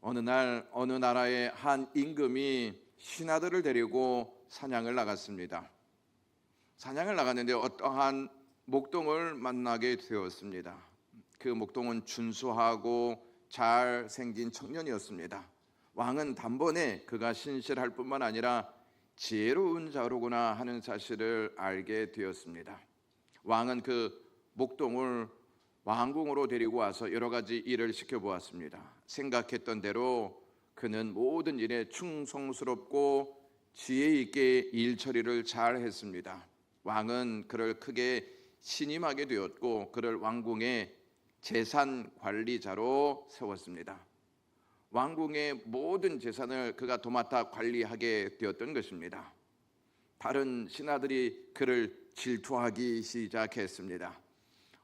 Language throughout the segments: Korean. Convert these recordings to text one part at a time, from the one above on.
어느 날 어느 나라의 한 임금이 신하들을 데리고 사냥을 나갔습니다. 사냥을 나갔는데 어떠한 목동을 만나게 되었습니다. 그 목동은 준수하고 잘생긴 청년이었습니다. 왕은 단번에 그가 신실할 뿐만 아니라 지혜로운 자로구나 하는 사실을 알게 되었습니다. 왕은 그 목동을 왕궁으로 데리고 와서 여러 가지 일을 시켜보았습니다. 생각했던 대로 그는 모든 일에 충성스럽고 지혜 있게 일 처리를 잘 했습니다. 왕은 그를 크게 신임하게 되었고 그를 왕궁의 재산 관리자로 세웠습니다. 왕궁의 모든 재산을 그가 도맡아 관리하게 되었던 것입니다. 다른 신하들이 그를 질투하기 시작했습니다.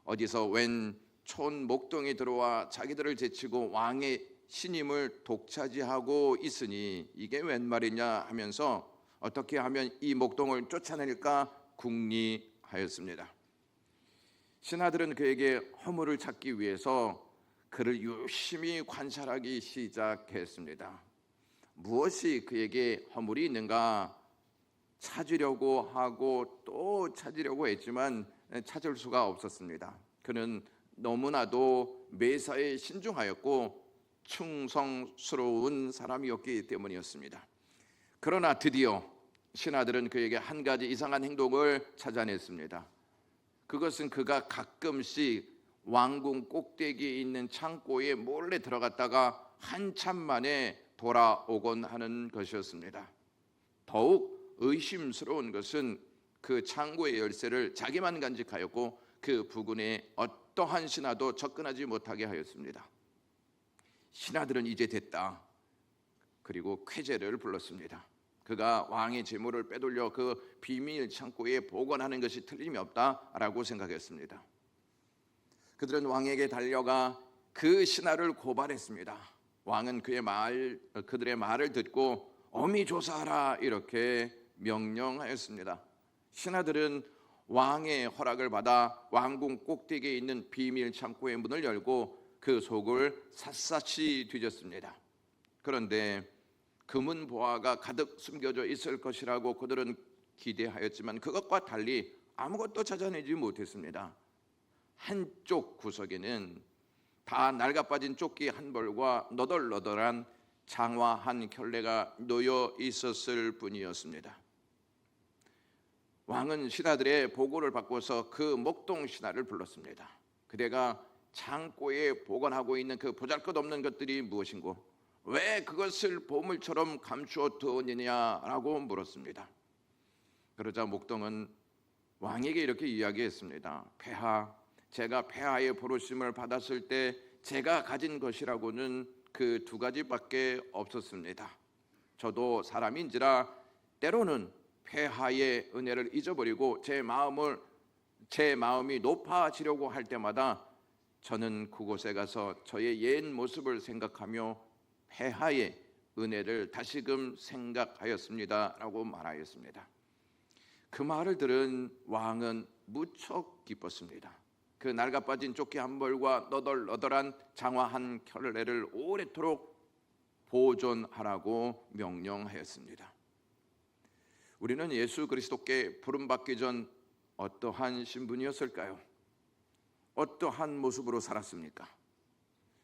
어디서 웬 촌목동이 들어와 자기들을 제치고 왕의 신임을 독차지하고 있으니 이게 웬 말이냐 하면서 어떻게 하면 이 목동을 쫓아낼까 궁리하였습니다. 신하들은 그에게 허물을 찾기 위해서 그를 유심히 관찰하기 시작했습니다. 무엇이 그에게 허물이 있는가 찾으려고 하고 또 찾으려고 했지만 찾을 수가 없었습니다. 그는 너무나도 매사에 신중하였고 충성스러운 사람이었기 때문이었습니다. 그러나 드디어 신하들은 그에게 한 가지 이상한 행동을 찾아냈습니다. 그것은 그가 가끔씩 왕궁 꼭대기에 있는 창고에 몰래 들어갔다가 한참 만에 돌아오곤 하는 것이었습니다. 더욱 의심스러운 것은 그 창고의 열쇠를 자기만 간직하였고 그 부근에 어떠한 신하도 접근하지 못하게 하였습니다. 신하들은 이제 됐다. 그리고 쾌재를 불렀습니다. 그가 왕의 재물을 빼돌려 그 비밀 창고에 보관하는 것이 틀림이 없다라고 생각했습니다. 그들은 왕에게 달려가 그 신하를 고발했습니다. 왕은 그들의 말을 듣고 엄히 조사하라 이렇게 명령하였습니다. 신하들은 왕의 허락을 받아 왕궁 꼭대기에 있는 비밀 창고의 문을 열고 그 속을 샅샅이 뒤졌습니다. 그런데 금은 보화가 가득 숨겨져 있을 것이라고 그들은 기대하였지만 그것과 달리 아무것도 찾아내지 못했습니다. 한쪽 구석에는 다 낡아빠진 조끼 한 벌과 너덜너덜한 장화 한 켤레가 놓여 있었을 뿐이었습니다. 왕은 신하들의 보고를 받고서 그 목동 신하를 불렀습니다. 그대가 창고에 보관하고 있는 그 보잘것없는 것들이 무엇인고 왜 그것을 보물처럼 감추어 두었느냐라고 물었습니다. 그러자 목동은 왕에게 이렇게 이야기했습니다. 폐하, 제가 폐하의 부르심을 받았을 때 제가 가진 것이라고는 그 두 가지밖에 없었습니다. 저도 사람인지라 때로는 폐하의 은혜를 잊어버리고 제 마음이 높아지려고 할 때마다 저는 그곳에 가서 저의 옛 모습을 생각하며 폐하의 은혜를 다시금 생각하였습니다 라고 말하였습니다. 그 말을 들은 왕은 무척 기뻤습니다. 그 낡아빠진 조끼 한 벌과 너덜너덜한 장화 한 켤레를 오래도록 보존하라고 명령하였습니다. 우리는 예수 그리스도께 부름받기 전 어떠한 신분이었을까요? 어떠한 모습으로 살았습니까?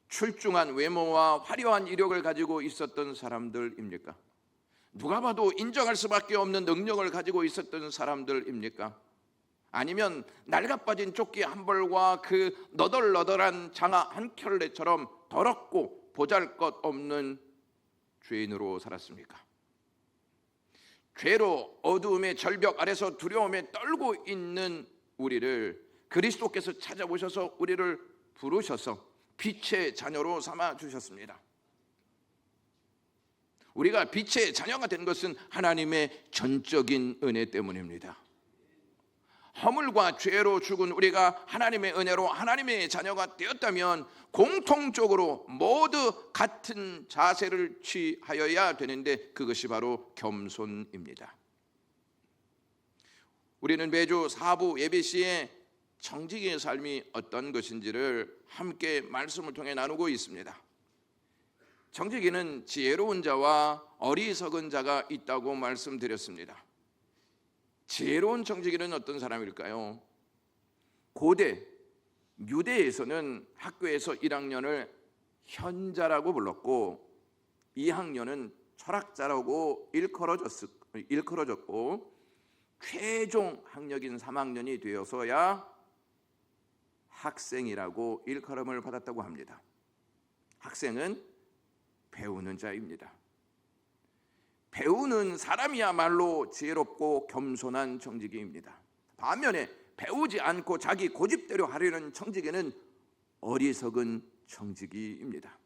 출중한 외모와 화려한 이력을 가지고 있었던 사람들입니까? 누가 봐도 인정할 수밖에 없는 능력을 가지고 있었던 사람들입니까? 아니면 낡아빠진 조끼 한 벌과 그 너덜너덜한 장화 한 켤레처럼 더럽고 보잘것없는 죄인으로 살았습니까? 죄로 어두움의 절벽 아래서 두려움에 떨고 있는 우리를 그리스도께서 찾아오셔서 우리를 부르셔서 빛의 자녀로 삼아 주셨습니다. 우리가 빛의 자녀가 된 것은 하나님의 전적인 은혜 때문입니다. 허물과 죄로 죽은 우리가 하나님의 은혜로 하나님의 자녀가 되었다면 공통적으로 모두 같은 자세를 취하여야 되는데 그것이 바로 겸손입니다. 우리는 매주 사부 예배 시에 청지기의 삶이 어떤 것인지를 함께 말씀을 통해 나누고 있습니다. 청지기는 지혜로운 자와 어리석은 자가 있다고 말씀드렸습니다. 지혜로운 청지기는 어떤 사람일까요? 고대 유대에서는 학교에서 1학년을 현자라고 불렀고 2학년은 철학자라고 일컬어졌고 최종 학력인 3학년이 되어서야 학생이라고 일컬음을 받았다고 합니다. 학생은 배우는 자입니다. 배우는 사람이야말로 지혜롭고 겸손한 청지기입니다. 반면에 배우지 않고 자기 고집대로 하려는 청지기는 어리석은 청지기입니다.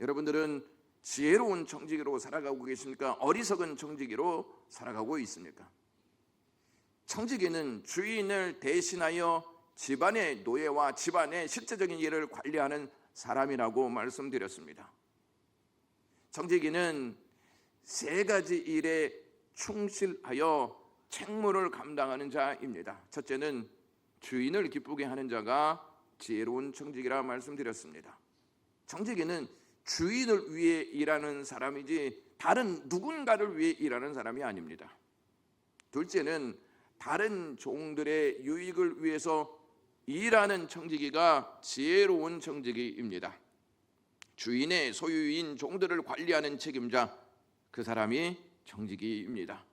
여러분들은 지혜로운 청지기로 살아가고 계십니까? 어리석은 청지기로 살아가고 있습니까? 청지기는 주인을 대신하여 집안의 노예와 집안의 실제적인 일을 관리하는 사람이라고 말씀드렸습니다. 청지기는 3가지 일에 충실하여 책무를 감당하는 자입니다. 첫째는 주인을 기쁘게 하는 자가 지혜로운 청지기라 말씀드렸습니다. 청지기는 주인을 위해 일하는 사람이지 다른 누군가를 위해 일하는 사람이 아닙니다. 둘째는 다른 종들의 유익을 위해서 일하는 청지기가 지혜로운 청지기입니다. 주인의 소유인 종들을 관리하는 책임자, 그 사람이 청지기입니다.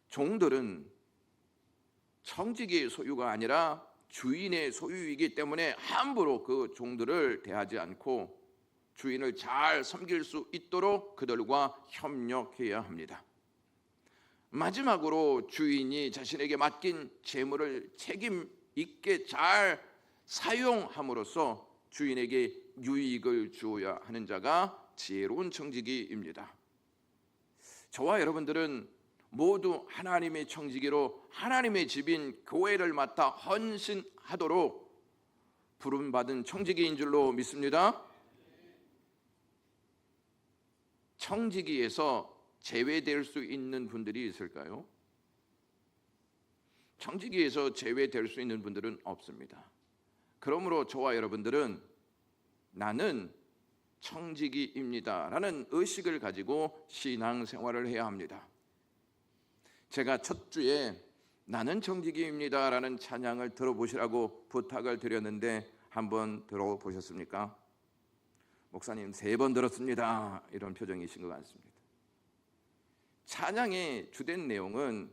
종들은 청지기의 소유가 아니라 주인의 소유이기 때문에 함부로 그 종들을 대하지 않고 주인을 잘 섬길 수 있도록 그들과 협력해야 합니다. 마지막으로 주인이 자신에게 맡긴 재물을 책임 있게 잘 사용함으로써 주인에게 유익을 주어야 하는 자가 지혜로운 청지기입니다. 저와 여러분들은 모두 하나님의 청지기로 하나님의 집인 교회를 맡아 헌신하도록 부름받은 청지기인 줄로 믿습니다. 청지기에서 제외될 수 있는 분들이 있을까요? 청지기에서 제외될 수 있는 분들은 없습니다. 그러므로 저와 여러분들은 나는 청지기입니다 라는 의식을 가지고 신앙생활을 해야 합니다. 제가 첫 주에 나는 청지기입니다 라는 찬양을 들어보시라고 부탁을 드렸는데 한번 들어보셨습니까? 목사님 3번 들었습니다 이런 표정이신 것 같습니다. 찬양의 주된 내용은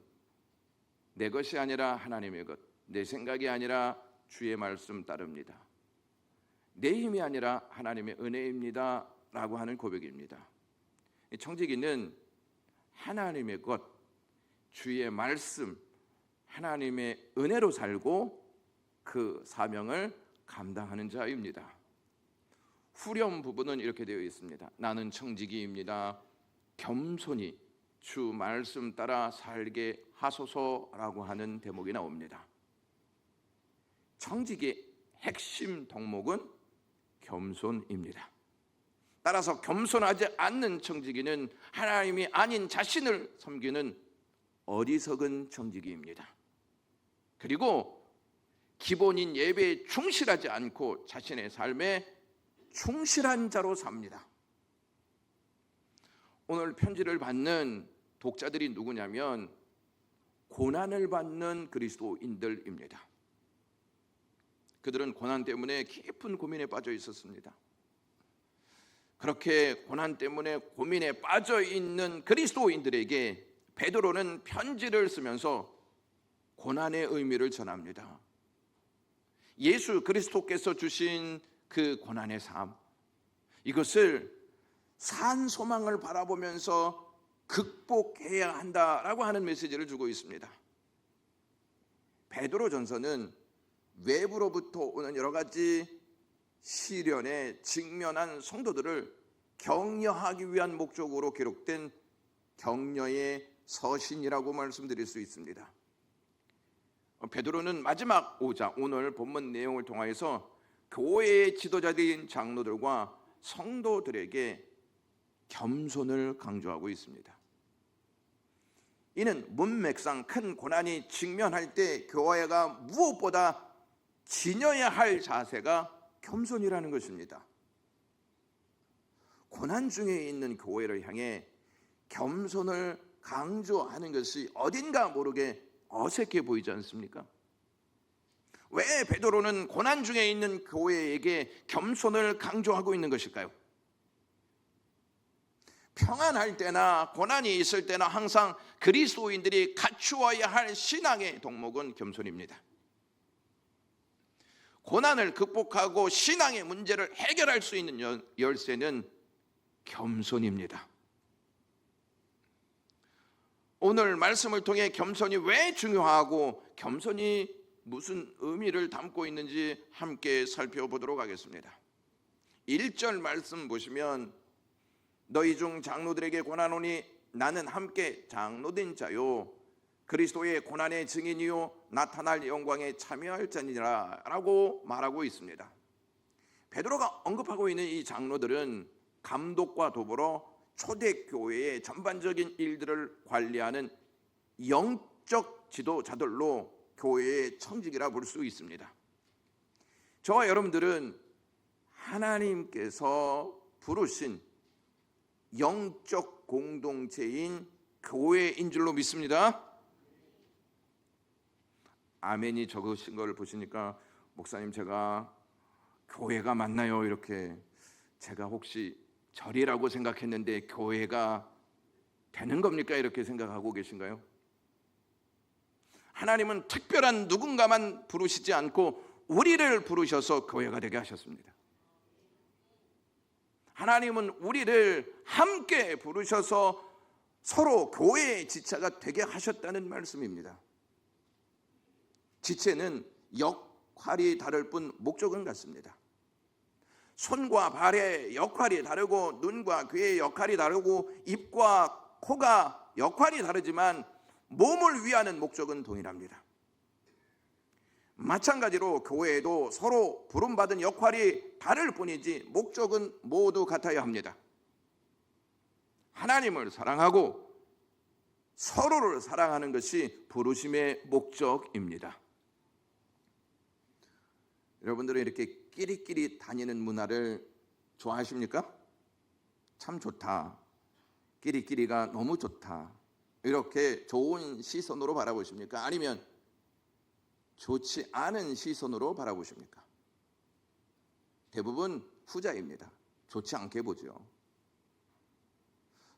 내 것이 아니라 하나님의 것, 내 생각이 아니라 주의 말씀 따릅니다. 내 힘이 아니라 하나님의 은혜입니다 라고 하는 고백입니다. 청지기는 하나님의 것, 주의 말씀, 하나님의 은혜로 살고 그 사명을 감당하는 자입니다. 후렴 부분은 이렇게 되어 있습니다. 나는 청지기입니다. 겸손히 주 말씀 따라 살게 하소서라고 하는 대목이 나옵니다. 청지기의 핵심 덕목은 겸손입니다. 따라서 겸손하지 않는 청지기는 하나님이 아닌 자신을 섬기는 어리석은 청지기입니다. 그리고 기본인 예배에 충실하지 않고 자신의 삶에 충실한 자로 삽니다. 오늘 편지를 받는 독자들이 누구냐면 고난을 받는 그리스도인들입니다. 그들은 고난 때문에 깊은 고민에 빠져 있었습니다. 그렇게 고난 때문에 고민에 빠져 있는 그리스도인들에게 베드로는 편지를 쓰면서 고난의 의미를 전합니다. 예수 그리스도께서 주신 그 고난의 삶, 이것을 산 소망을 바라보면서 극복해야 한다라고 하는 메시지를 주고 있습니다. 베드로전서는 외부로부터 오는 여러 가지 시련에 직면한 성도들을 격려하기 위한 목적으로 기록된 격려의 서신이라고 말씀드릴 수 있습니다. 베드로는 마지막 5장, 오늘 본문 내용을 통하여서 교회의 지도자들인 장로들과 성도들에게 겸손을 강조하고 있습니다. 이는 문맥상 큰 고난이 직면할 때 교회가 무엇보다 지녀야 할 자세가 겸손이라는 것입니다. 고난 중에 있는 교회를 향해 겸손을 강조하는 것이 어딘가 모르게 어색해 보이지 않습니까? 왜 베드로는 고난 중에 있는 교회에게 겸손을 강조하고 있는 것일까요? 평안할 때나 고난이 있을 때나 항상 그리스도인들이 갖추어야 할 신앙의 덕목은 겸손입니다. 고난을 극복하고 신앙의 문제를 해결할 수 있는 열쇠는 겸손입니다. 오늘 말씀을 통해 겸손이 왜 중요하고 겸손이 무슨 의미를 담고 있는지 함께 살펴보도록 하겠습니다. 1절 말씀 보시면 너희 중 장로들에게 권하노니 나는 함께 장로된 자요 그리스도의 고난의 증인이요 나타날 영광에 참여할 자니라 라고 말하고 있습니다. 베드로가 언급하고 있는 이 장로들은 감독과 더불어 초대교회의 전반적인 일들을 관리하는 영적 지도자들로 교회의 청직이라 볼 수 있습니다. 저와 여러분들은 하나님께서 부르신 영적 공동체인 교회인 줄로 믿습니다. 아멘이 적으신 걸 보시니까 목사님 제가 교회가 맞나요? 이렇게 제가 혹시 절이라고 생각했는데 교회가 되는 겁니까? 이렇게 생각하고 계신가요? 하나님은 특별한 누군가만 부르시지 않고 우리를 부르셔서 교회가 되게 하셨습니다. 하나님은 우리를 함께 부르셔서 서로 교회의 지체가 되게 하셨다는 말씀입니다. 지체는 역할이 다를 뿐 목적은 같습니다. 손과 발의 역할이 다르고 눈과 귀의 역할이 다르고 입과 코가 역할이 다르지만 몸을 위하는 목적은 동일합니다. 마찬가지로 교회에도 서로 부름받은 역할이 다를 뿐이지 목적은 모두 같아야 합니다. 하나님을 사랑하고 서로를 사랑하는 것이 부르심의 목적입니다. 여러분들은 이렇게 끼리끼리 다니는 문화를 좋아하십니까? 참 좋다. 끼리끼리가 너무 좋다. 이렇게 좋은 시선으로 바라보십니까? 아니면 좋지 않은 시선으로 바라보십니까? 대부분 후자입니다. 좋지 않게 보죠.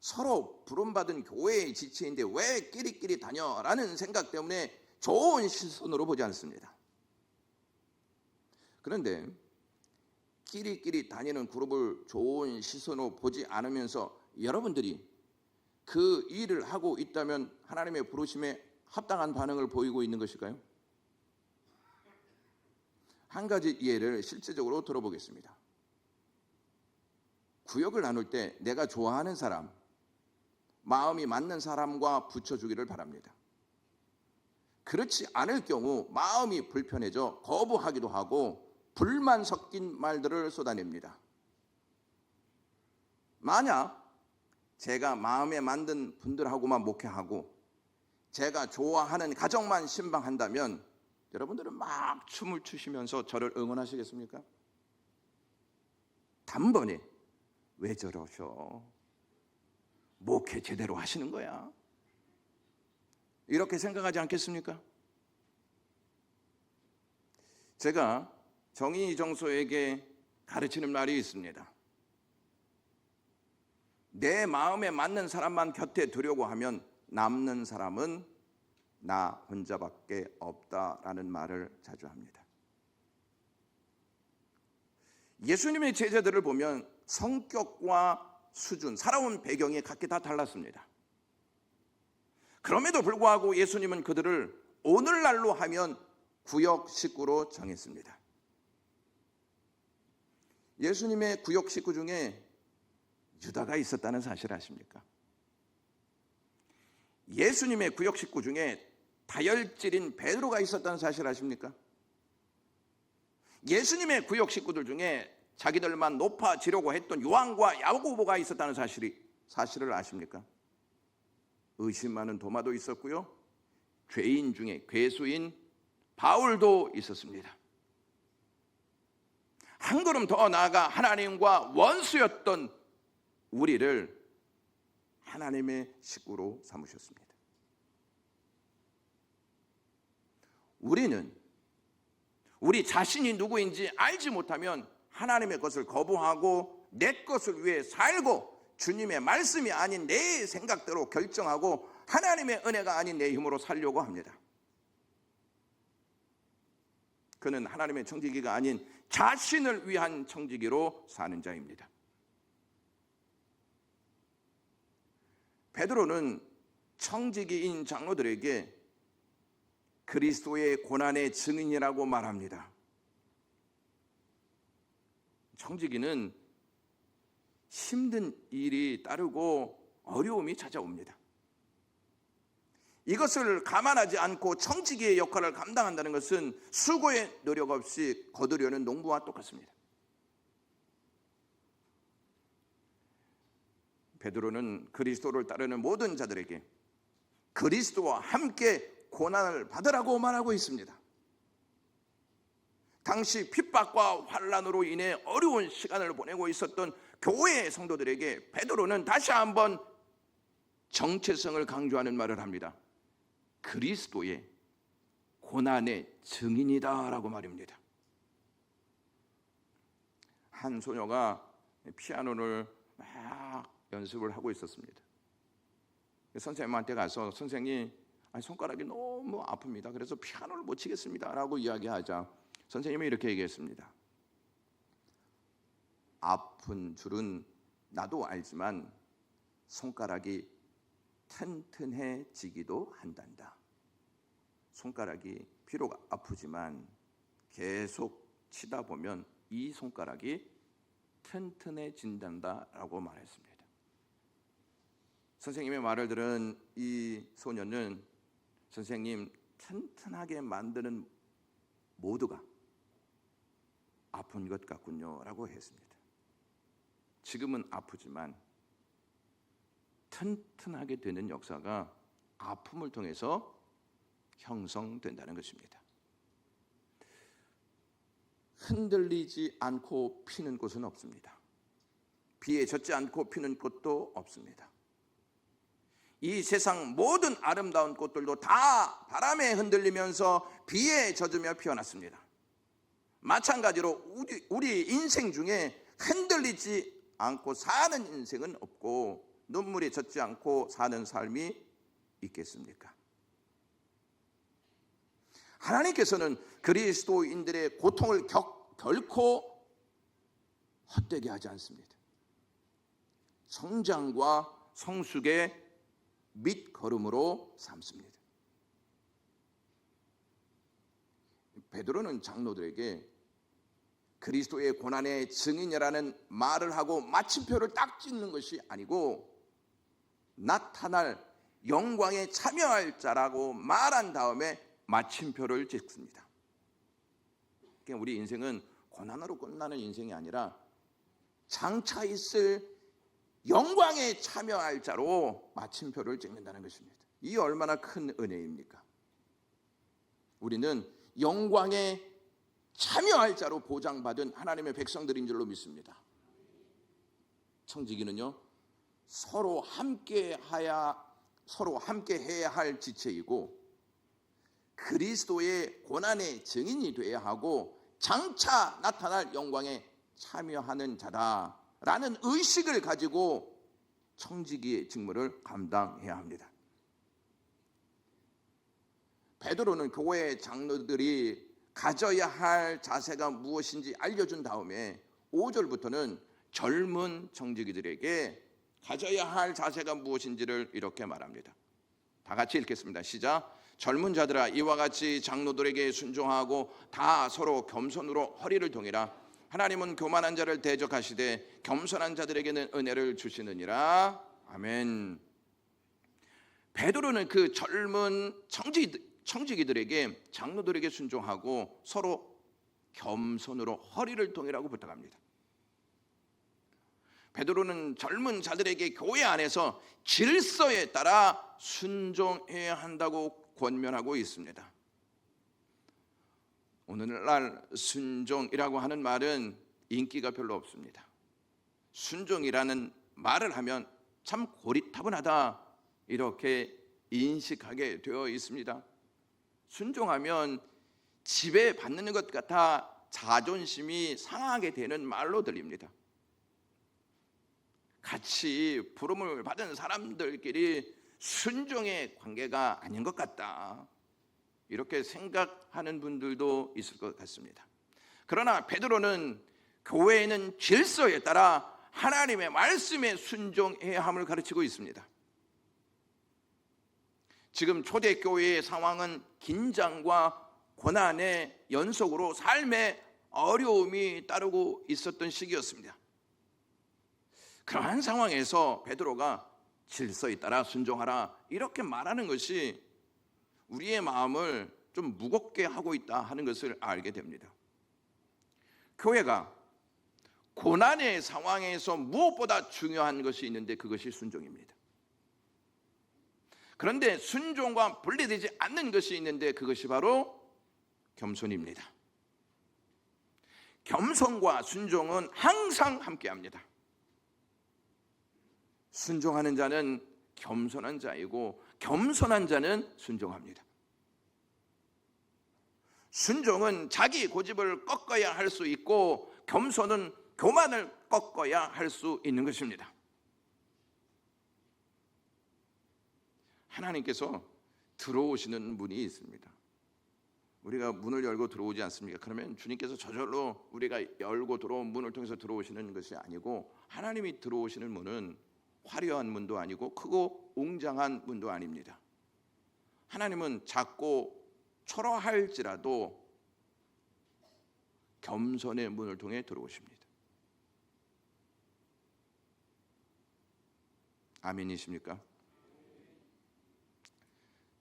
서로 부름받은 교회의 지체인데 왜 끼리끼리 다녀라는 생각 때문에 좋은 시선으로 보지 않습니다. 그런데 끼리끼리 다니는 그룹을 좋은 시선으로 보지 않으면서 여러분들이 그 일을 하고 있다면 하나님의 부르심에 합당한 반응을 보이고 있는 것일까요? 한 가지 예를 실제적으로 들어보겠습니다. 구역을 나눌 때 내가 좋아하는 사람, 마음이 맞는 사람과 붙여주기를 바랍니다. 그렇지 않을 경우 마음이 불편해져 거부하기도 하고 불만 섞인 말들을 쏟아냅니다. 만약 제가 마음에 만든 분들하고만 목회하고 제가 좋아하는 가정만 신방한다면 여러분들은 막 춤을 추시면서 저를 응원하시겠습니까? 단번에 왜 저러셔? 목회 제대로 하시는 거야? 이렇게 생각하지 않겠습니까? 제가 정인이 정소에게 가르치는 말이 있습니다. 내 마음에 맞는 사람만 곁에 두려고 하면 남는 사람은 나 혼자밖에 없다라는 말을 자주 합니다. 예수님의 제자들을 보면 성격과 수준, 살아온 배경이 각기 다 달랐습니다. 그럼에도 불구하고 예수님은 그들을 오늘날로 하면 구역 식구로 정했습니다. 예수님의 구역 식구 중에 유다가 있었다는 사실 아십니까? 예수님의 구역 식구 중에 다혈질인 베드로가 있었다는 사실 아십니까? 예수님의 구역 식구들 중에 자기들만 높아지려고 했던 요한과 야고보가 있었다는 사실을 아십니까? 의심하는 도마도 있었고요. 죄인 중에 괴수인 바울도 있었습니다. 한 걸음 더 나아가 하나님과 원수였던 우리를 하나님의 식구로 삼으셨습니다. 우리는 우리 자신이 누구인지 알지 못하면 하나님의 것을 거부하고 내 것을 위해 살고 주님의 말씀이 아닌 내 생각대로 결정하고 하나님의 은혜가 아닌 내 힘으로 살려고 합니다. 그는 하나님의 청지기가 아닌 자신을 위한 청지기로 사는 자입니다. 베드로는 청지기인 장로들에게 그리스도의 고난의 증인이라고 말합니다. 청지기는 힘든 일이 따르고 어려움이 찾아옵니다. 이것을 감안하지 않고 청지기의 역할을 감당한다는 것은 수고의 노력 없이 거두려는 농부와 똑같습니다. 베드로는 그리스도를 따르는 모든 자들에게 그리스도와 함께 고난을 받으라고 말하고 있습니다. 당시 핍박과 환난으로 인해 어려운 시간을 보내고 있었던 교회의 성도들에게 베드로는 다시 한번 정체성을 강조하는 말을 합니다. 그리스도의 고난의 증인이다라고 말입니다. 한 소녀가 피아노를 막 연습을 하고 있었습니다. 선생님한테 가서 선생님, 손가락이 너무 아픕니다. 그래서 피아노를 못 치겠습니다 라고 이야기하자 선생님이 이렇게 얘기했습니다. 아픈 줄은 나도 알지만 손가락이 튼튼해지기도 한단다. 손가락이 비록 아프지만 계속 치다 보면 이 손가락이 튼튼해진단다라고 말했습니다. 선생님의 말을 들은 이 소녀는 선생님 튼튼하게 만드는 모두가 아픈 것 같군요 라고 했습니다. 지금은 아프지만 튼튼하게 되는 역사가 아픔을 통해서 형성된다는 것입니다. 흔들리지 않고 피는 꽃은 없습니다. 비에 젖지 않고 피는 꽃도 없습니다. 이 세상 모든 아름다운 꽃들도 다 바람에 흔들리면서 비에 젖으며 피어났습니다. 마찬가지로 우리 인생 중에 흔들리지 않고 사는 인생은 없고 눈물이 젖지 않고 사는 삶이 있겠습니까? 하나님께서는 그리스도인들의 고통을 결코 헛되게 하지 않습니다. 성장과 성숙의 밑거름으로 삼습니다. 베드로는 장로들에게 그리스도의 고난의 증인이라는 말을 하고 마침표를 딱 찍는 것이 아니고 나타날 영광에 참여할 자라고 말한 다음에 마침표를 찍습니다. 그러니까 우리 인생은 고난으로 끝나는 인생이 아니라 장차 있을 영광에 참여할 자로 마침표를 찍는다는 것입니다. 이 얼마나 큰 은혜입니까? 우리는 영광에 참여할 자로 보장받은 하나님의 백성들인 줄로 믿습니다. 청지기는요, 서로 함께 해야 할 지체이고 그리스도의 고난의 증인이 되어야 하고 장차 나타날 영광에 참여하는 자다라는 의식을 가지고 청지기의 직무를 감당해야 합니다. 베드로는 교회 장로들이 가져야 할 자세가 무엇인지 알려준 다음에 5절부터는 젊은 청지기들에게 가져야 할 자세가 무엇인지를 이렇게 말합니다. 다 같이 읽겠습니다. 시작. 젊은 자들아, 이와 같이 장로들에게 순종하고 다 서로 겸손으로 허리를 동이라. 하나님은 교만한 자를 대적하시되 겸손한 자들에게는 은혜를 주시느니라. 아멘. 베드로는 그 젊은 청지기들에게 장로들에게 순종하고 서로 겸손으로 허리를 동이라고 부탁합니다. 베드로는 젊은 자들에게 교회 안에서 질서에 따라 순종해야 한다고 권면하고 있습니다. 오늘날 순종이라고 하는 말은 인기가 별로 없습니다. 순종이라는 말을 하면 참 고리타분하다 이렇게 인식하게 되어 있습니다. 순종하면 지배받는 것 같아 자존심이 상하게 되는 말로 들립니다. 같이 부름을 받은 사람들끼리 순종의 관계가 아닌 것 같다 이렇게 생각하는 분들도 있을 것 같습니다. 그러나 베드로는 교회에는 질서에 따라 하나님의 말씀에 순종해야 함을 가르치고 있습니다. 지금 초대교회의 상황은 긴장과 고난의 연속으로 삶의 어려움이 따르고 있었던 시기였습니다. 그러한 상황에서 베드로가 질서에 따라 순종하라 이렇게 말하는 것이 우리의 마음을 좀 무겁게 하고 있다 하는 것을 알게 됩니다. 교회가 고난의 상황에서 무엇보다 중요한 것이 있는데 그것이 순종입니다. 그런데 순종과 분리되지 않는 것이 있는데 그것이 바로 겸손입니다. 겸손과 순종은 항상 함께합니다. 순종하는 자는 겸손한 자이고 겸손한 자는 순종합니다. 순종은 자기 고집을 꺾어야 할 수 있고 겸손은 교만을 꺾어야 할 수 있는 것입니다. 하나님께서 들어오시는 문이 있습니다. 우리가 문을 열고 들어오지 않습니까? 그러면 주님께서 저절로 우리가 열고 들어온 문을 통해서 들어오시는 것이 아니고 하나님이 들어오시는 문은 화려한 문도 아니고 크고 웅장한 문도 아닙니다. 하나님은 작고 초라할지라도 겸손의 문을 통해 들어오십니다. 아멘이십니까?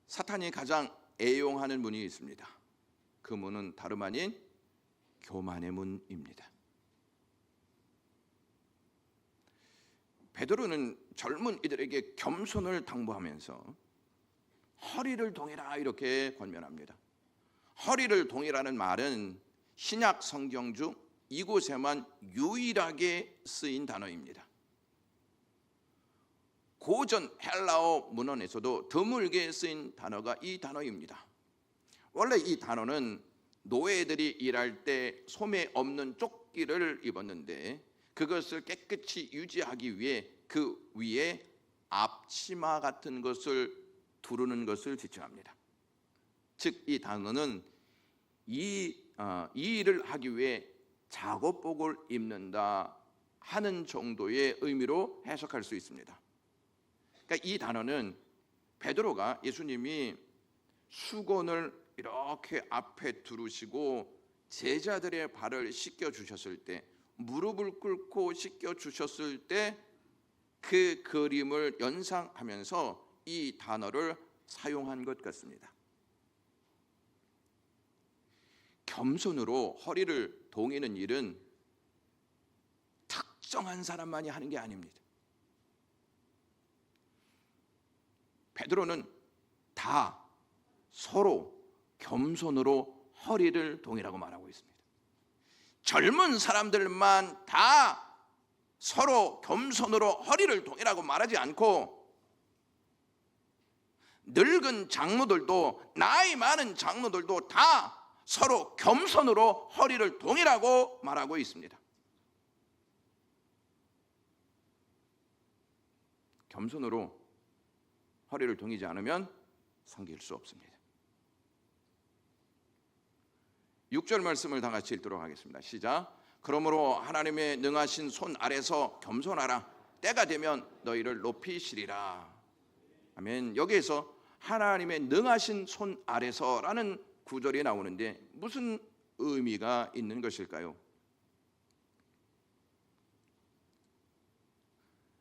사탄이 가장 애용하는 문이 있습니다. 그 문은 다름 아닌 교만의 문입니다. 베드로는 젊은 이들에게 겸손을 당부하면서 허리를 동이라 이렇게 권면합니다. 허리를 동이라는 말은 신약 성경 중 이곳에만 유일하게 쓰인 단어입니다. 고전 헬라어 문헌에서도 드물게 쓰인 단어가 이 단어입니다. 원래 이 단어는 노예들이 일할 때 소매 없는 조끼를 입었는데 그것을 깨끗이 유지하기 위해 그 위에 앞치마 같은 것을 두르는 것을 지칭합니다. 즉 이 단어는 이 일을 하기 위해 작업복을 입는다 하는 정도의 의미로 해석할 수 있습니다. 그러니까 이 단어는 베드로가 예수님이 수건을 이렇게 앞에 두르시고 제자들의 발을 씻겨 주셨을 때, 무릎을 꿇고 씻겨 주셨을 때 그 그림을 연상하면서 이 단어를 사용한 것 같습니다. 겸손으로 허리를 동이는 일은 특정한 사람만이 하는 게 아닙니다. 베드로는 다 서로 겸손으로 허리를 동이라고 말하고 있습니다. 젊은 사람들만 다 서로 겸손으로 허리를 동이라고 말하지 않고 늙은 장로들도 나이 많은 장로들도 다 서로 겸손으로 허리를 동이라고 말하고 있습니다. 겸손으로 허리를 동이지 않으면 섬길 수 없습니다. 6절 말씀을 다 같이 읽도록 하겠습니다. 시작. 그러므로 하나님의 능하신 손 아래서 겸손하라. 때가 되면 너희를 높이시리라. 아멘. 여기에서 하나님의 능하신 손 아래서라는 구절이 나오는데 무슨 의미가 있는 것일까요?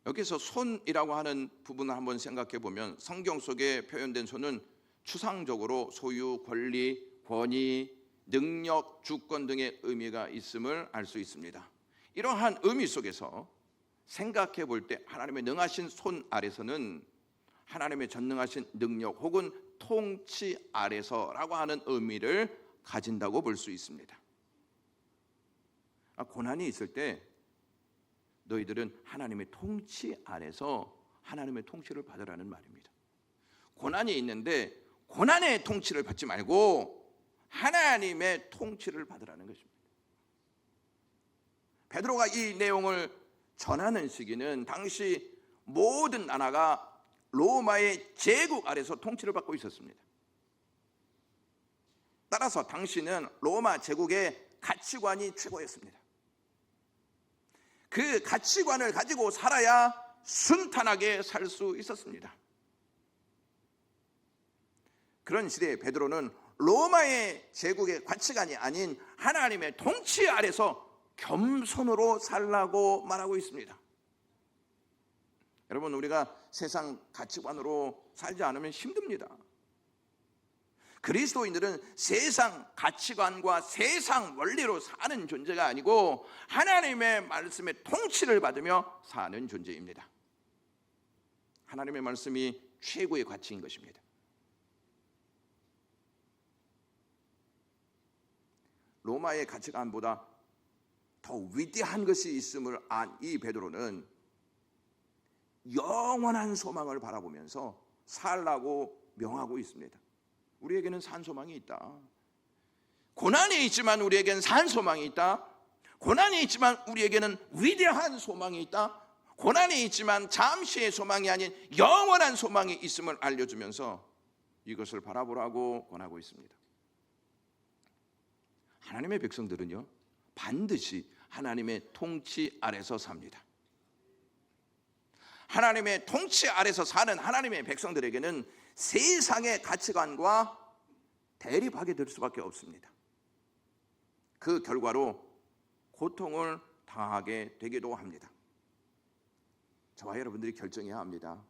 여기서 손이라고 하는 부분을 한번 생각해 보면 성경 속에 표현된 손은 추상적으로 소유, 권리, 권위, 능력, 주권 등의 의미가 있음을 알 수 있습니다. 이러한 의미 속에서 생각해 볼 때 하나님의 능하신 손 아래서는 하나님의 전능하신 능력 혹은 통치 아래서라고 하는 의미를 가진다고 볼 수 있습니다. 고난이 있을 때 너희들은 하나님의 통치 아래서 하나님의 통치를 받으라는 말입니다. 고난이 있는데 고난의 통치를 받지 말고 하나님의 통치를 받으라는 것입니다. 베드로가 이 내용을 전하는 시기는 당시 모든 나라가 로마의 제국 아래서 통치를 받고 있었습니다. 따라서 당시는 로마 제국의 가치관이 최고였습니다. 그 가치관을 가지고 살아야 순탄하게 살 수 있었습니다. 그런 시대에 베드로는 로마의 제국의 가치관이 아닌 하나님의 통치 아래서 겸손으로 살라고 말하고 있습니다. 여러분, 우리가 세상 가치관으로 살지 않으면 힘듭니다. 그리스도인들은 세상 가치관과 세상 원리로 사는 존재가 아니고 하나님의 말씀의 통치를 받으며 사는 존재입니다. 하나님의 말씀이 최고의 가치인 것입니다. 로마의 가치관보다 더 위대한 것이 있음을 안 이 베드로는 영원한 소망을 바라보면서 살라고 명하고 있습니다. 우리에게는 산 소망이 있다. 고난이 있지만 우리에게는 산 소망이 있다. 고난이 있지만 우리에게는 위대한 소망이 있다. 고난이 있지만 잠시의 소망이 아닌 영원한 소망이 있음을 알려주면서 이것을 바라보라고 권하고 있습니다. 하나님의 백성들은요, 반드시 하나님의 통치 아래서 삽니다. 하나님의 통치 아래서 사는 하나님의 백성들에게는 세상의 가치관과 대립하게 될 수밖에 없습니다. 그 결과로 고통을 당하게 되기도 합니다. 저와 여러분들이 결정해야 합니다.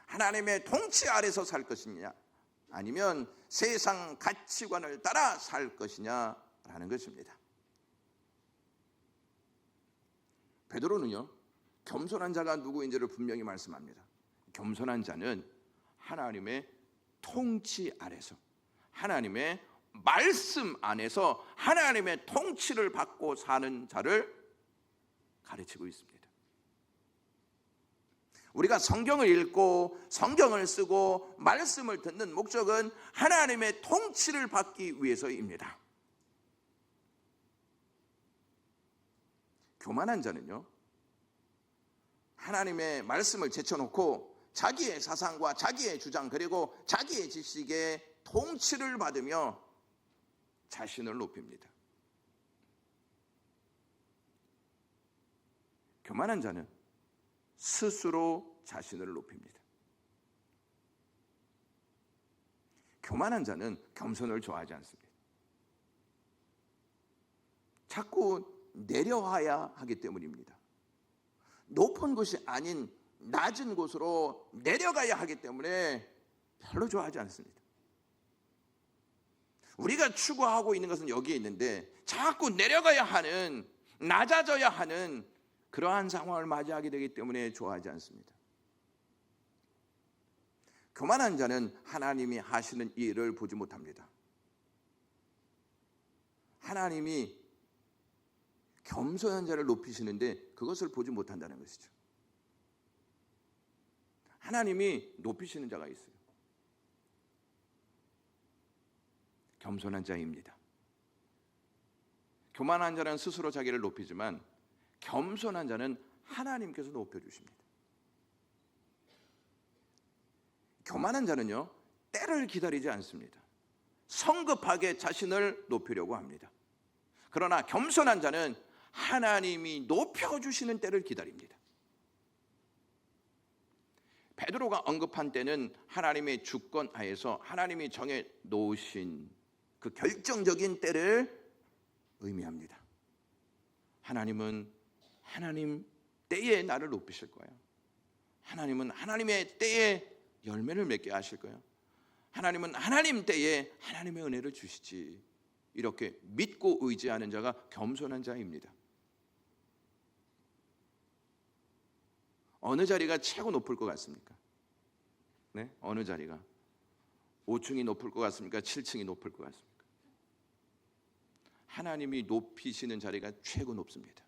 하나님의 통치 아래서 살 것이냐, 아니면 세상 가치관을 따라 살 것이냐라는 것입니다. 베드로는요, 겸손한 자가 누구인지를 분명히 말씀합니다. 겸손한 자는 하나님의 통치 아래서, 하나님의 말씀 안에서 하나님의 통치를 받고 사는 자를 가르치고 있습니다. 우리가 성경을 읽고 성경을 쓰고 말씀을 듣는 목적은 하나님의 통치를 받기 위해서입니다. 교만한 자는요, 하나님의 말씀을 제쳐놓고 자기의 사상과 자기의 주장 그리고 자기의 지식에 통치를 받으며 자신을 높입니다. 교만한 자는 스스로 자신을 높입니다. 교만한 자는 겸손을 좋아하지 않습니다. 자꾸 내려와야 하기 때문입니다. 높은 곳이 아닌 낮은 곳으로 내려가야 하기 때문에 별로 좋아하지 않습니다. 우리가 추구하고 있는 것은 여기에 있는데 자꾸 내려가야 하는, 낮아져야 하는 그러한 상황을 맞이하게 되기 때문에 좋아하지 않습니다. 교만한 자는 하나님이 하시는 일을 보지 못합니다. 하나님이 겸손한 자를 높이시는데 그것을 보지 못한다는 것이죠. 하나님이 높이시는 자가 있어요. 겸손한 자입니다. 교만한 자는 스스로 자기를 높이지만 겸손한 자는 하나님께서 높여주십니다. 교만한 자는요, 때를 기다리지 않습니다. 성급하게 자신을 높이려고 합니다. 그러나 겸손한 자는 하나님이 높여주시는 때를 기다립니다. 베드로가 언급한 때는 하나님의 주권 하에서 하나님이 정해 놓으신 그 결정적인 때를 의미합니다. 하나님은 하나님 때에 나를 높이실 거예요. 하나님은 하나님의 때에 열매를 맺게 하실 거예요. 하나님은 하나님 때에 하나님의 은혜를 주시지. 이렇게 믿고 의지하는 자가 겸손한 자입니다. 어느 자리가 최고 높을 것 같습니까? 네? 어느 자리가? 5층이 높을 것 같습니까? 7층이 높을 것 같습니까? 하나님이 높이시는 자리가 최고 높습니다.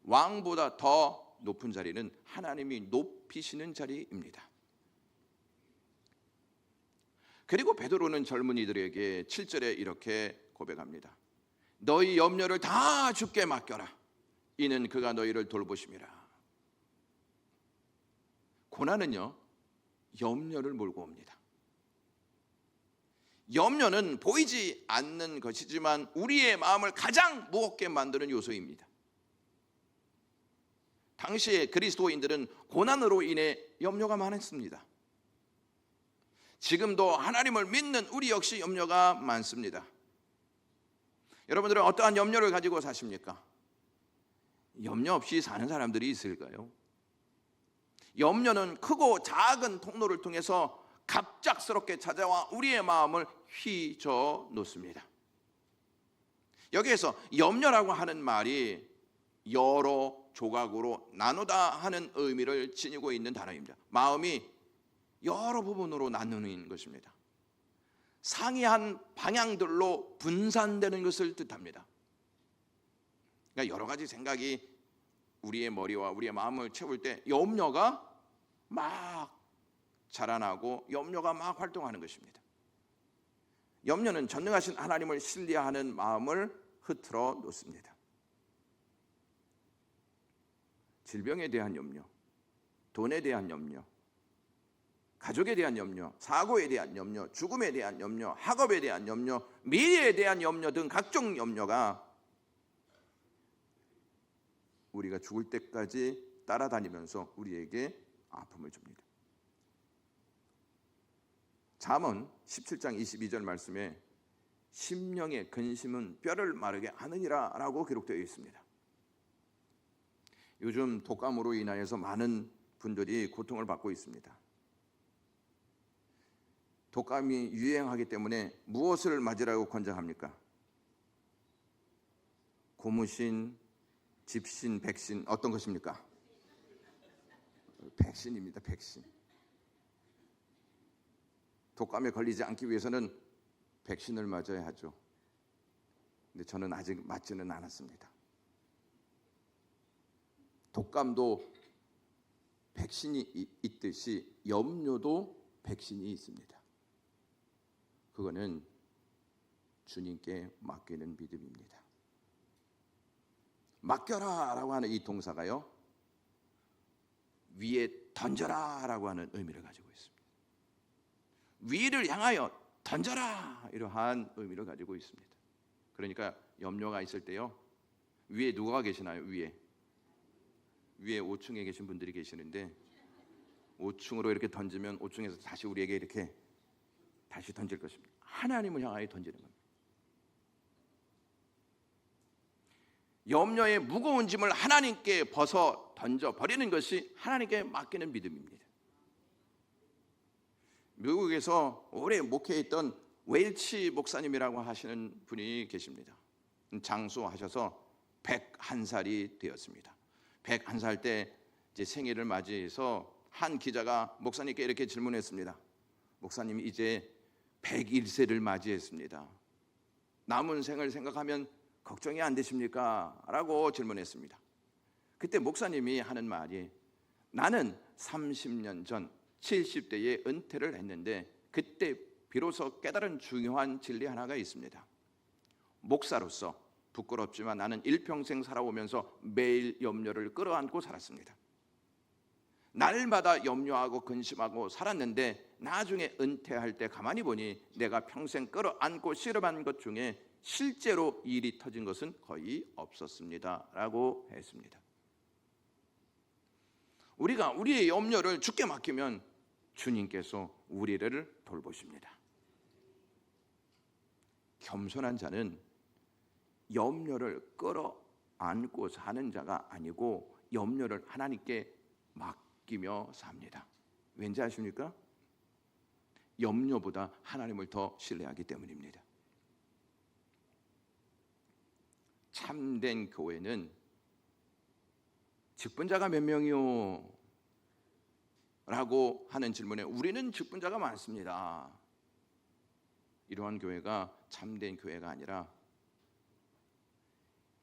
왕보다 더 높은 자리는 하나님이 높이시는 자리입니다. 그리고 베드로는 젊은이들에게 7절에 이렇게 고백합니다. 너희 염려를 다 주께 맡겨라. 이는 그가 너희를 돌보심이라. 고난은요, 염려를 몰고 옵니다. 염려는 보이지 않는 것이지만 우리의 마음을 가장 무겁게 만드는 요소입니다. 당시에 그리스도인들은 고난으로 인해 염려가 많았습니다. 지금도 하나님을 믿는 우리 역시 염려가 많습니다. 여러분들은 어떠한 염려를 가지고 사십니까? 염려 없이 사는 사람들이 있을까요? 염려는 크고 작은 통로를 통해서 갑작스럽게 찾아와 우리의 마음을 휘저 놓습니다. 여기에서 염려라고 하는 말이 여러 조각으로 나누다 하는 의미를 지니고 있는 단어입니다. 마음이 여러 부분으로 나누는 것입니다. 상이한 방향들로 분산되는 것을 뜻합니다. 그러니까 여러 가지 생각이 우리의 머리와 우리의 마음을 채울 때 염려가 막 자라나고 염려가 막 활동하는 것입니다. 염려는 전능하신 하나님을 신뢰하는 마음을 흐트러 놓습니다. 질병에 대한 염려, 돈에 대한 염려, 가족에 대한 염려, 사고에 대한 염려, 죽음에 대한 염려, 학업에 대한 염려, 미래에 대한 염려 등 각종 염려가 우리가 죽을 때까지 따라다니면서 우리에게 아픔을 줍니다. 잠언 17장 22절 말씀에 심령의 근심은 뼈를 마르게 하느니라 라고 기록되어 있습니다. 요즘 독감으로 인하여서 많은 분들이 고통을 받고 있습니다. 독감이 유행하기 때문에 무엇을 맞으라고 권장합니까? 고무신, 집신, 백신, 어떤 것입니까? 백신입니다. 백신. 독감에 걸리지 않기 위해서는 백신을 맞아야 하죠. 근데 저는 아직 맞지는 않았습니다. 독감도 백신이 있듯이 염려도 백신이 있습니다. 그거는 주님께 맡기는 믿음입니다. 맡겨라 라고 하는 이 동사가요, 위에 던져라 라고 하는 의미를 가지고 있습니다. 위를 향하여 던져라 이러한 의미를 가지고 있습니다. 그러니까 염려가 있을 때요, 위에 누가 계시나요? 위에 5층에 계신 분들이 계시는데 5층으로 이렇게 던지면 5층에서 다시 우리에게 이렇게 다시 던질 것입니다. 하나님을 향하여 던지는 겁니다. 염려의 무거운 짐을 하나님께 벗어 던져버리는 것이 하나님께 맡기는 믿음입니다. 미국에서 오래 목회했던 웰치 목사님이라고 하시는 분이 계십니다. 장수하셔서 101살이 되었습니다. 101살 때 이제 생일을 맞이해서 한 기자가 목사님께 이렇게 질문했습니다. 목사님, 이제 101세를 맞이했습니다. 남은 생을 생각하면 걱정이 안 되십니까? 라고 질문했습니다. 그때 목사님이 하는 말이, 나는 30년 전 70대에 은퇴를 했는데 그때 비로소 깨달은 중요한 진리 하나가 있습니다. 목사로서 부끄럽지만 나는 일평생 살아오면서 매일 염려를 끌어안고 살았습니다. 날마다 염려하고 근심하고 살았는데 나중에 은퇴할 때 가만히 보니 내가 평생 끌어안고 씨름한 것 중에 실제로 일이 터진 것은 거의 없었습니다 라고 했습니다. 우리가 우리의 염려를 주께 맡기면 주님께서 우리를 돌보십니다. 겸손한 자는 염려를 끌어안고 사는 자가 아니고 염려를 하나님께 맡기며 삽니다. 왠지 아십니까? 염려보다 하나님을 더 신뢰하기 때문입니다. 참된 교회는 직분자가 몇 명이요? 라고 하는 질문에 우리는 직분자가 많습니다. 이러한 교회가 참된 교회가 아니라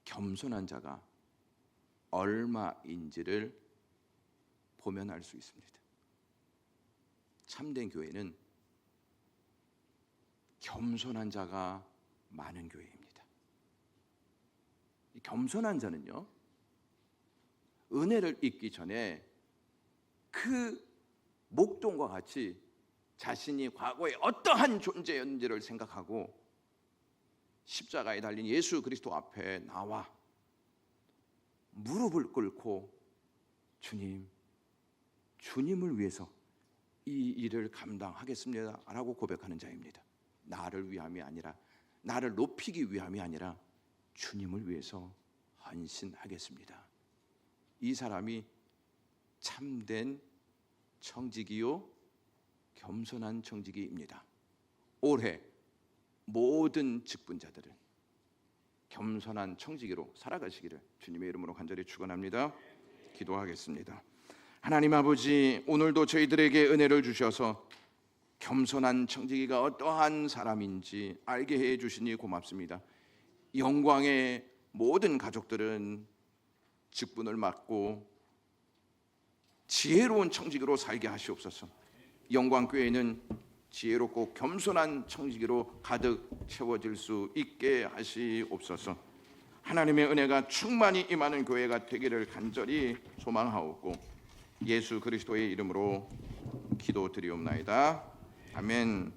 겸손한 자가 얼마인지를 보면 알 수 있습니다. 참된 교회는 겸손한 자가 많은 교회입니다. 이 겸손한 자는요, 은혜를 입기 전에 그 목동과 같이 자신이 과거에 어떠한 존재였는지를 생각하고 십자가에 달린 예수 그리스도 앞에 나와 무릎을 꿇고 주님을 위해서 이 일을 감당하겠습니다 라고 고백하는 자입니다. 나를 위함이 아니라, 나를 높이기 위함이 아니라 주님을 위해서 헌신하겠습니다. 이 사람이 참된 청지기요 겸손한 청지기입니다. 올해 모든 직분자들은 겸손한 청지기로 살아가시기를 주님의 이름으로 간절히 축원합니다. 기도하겠습니다. 하나님 아버지, 오늘도 저희들에게 은혜를 주셔서 겸손한 청지기가 어떠한 사람인지 알게 해 주시니 고맙습니다. 영광의 모든 가족들은 직분을 맡고 지혜로운 청지기로 살게 하시옵소서. 영광교회는 지혜롭고 겸손한 청지기로 가득 채워질 수 있게 하시옵소서. 하나님의 은혜가 충만히 임하는 교회가 되기를 간절히 소망하옵고 예수 그리스도의 이름으로 기도드리옵나이다. 아멘.